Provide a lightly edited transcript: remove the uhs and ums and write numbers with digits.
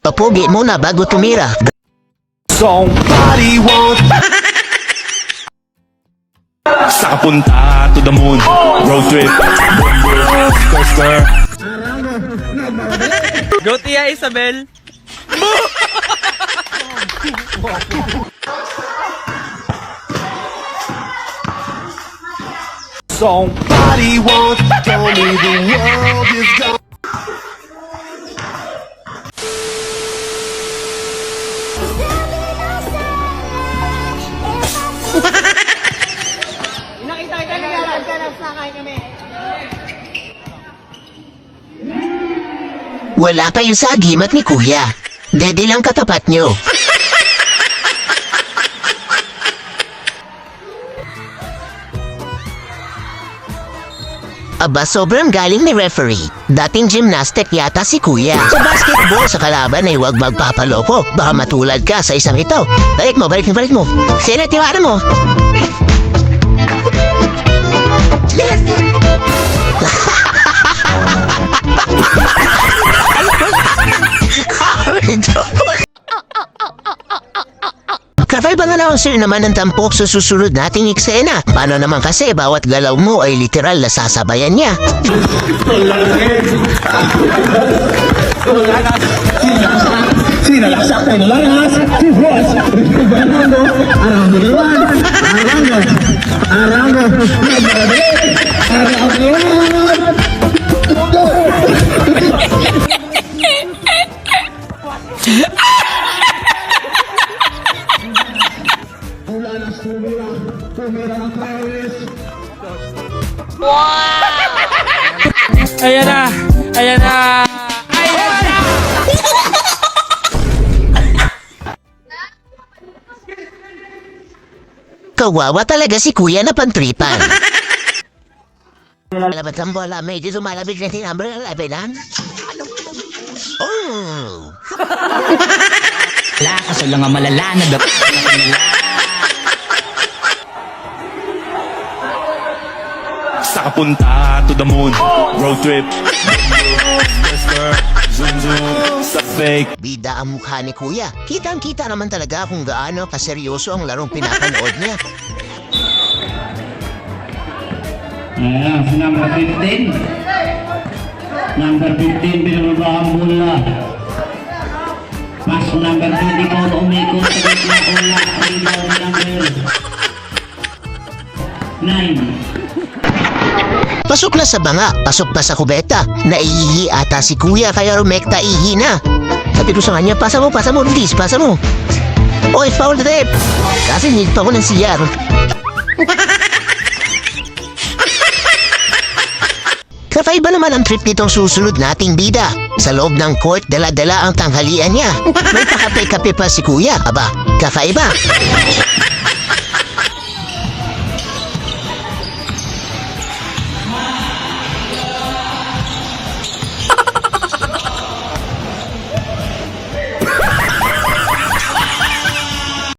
Papugi muna bago tumira. Somebody want sa kapunta to the moon. Road trip. Skr. Go Tia Isabel. Somebody once told me the world is gone. Wala pa yung sagimat ni Kuya. Dede lang katapat nyo. Aba, sobrang galing ni referee. Dating gymnastic yata si Kuya. Sa basketball sa kalaban ay huwag magpapaloko. Baka matulad ka sa isang ito. Balik mo. Sino tiwara mo? Kafay ba nga sir naman ng tampok sa susunod nating eksena? Paano naman kasi bawat galaw mo ay literal na sasabayan niya? Ayan na. Ayan na. Ayan na. Kawawa talaga si Kuya na pantripan. Malabat ang bola, may dito malabit na tinamber ang labinan. Oh! Wala kaso lang ang malala na dapat Sa kapunta to the moon. Road trip. Skr. Zoom zoom. Sa fake. Bida ang mukha ni Kuya. Kitang-kita naman talaga kung gaano kaseryoso ang larong pinapanood niya. Si number 15. Number 15, binababa ang bola. Pass number 24, umikot sa gitna bola. Rebound number 9. Pasok na sa banga, pasok pa sa kubeta. Naiihi ata si Kuya kaya rumekta ihi na. Sabi ko sa kanya, pasa mo, please, pasa mo. Oy, foul trip! Kasi need pa ko ng CR. Kafay ba naman ang trip nitong susunod nating bida? Sa loob ng court, dala-dala ang tanghalian niya. May pakape-kape pa si Kuya. Aba, kafay ba?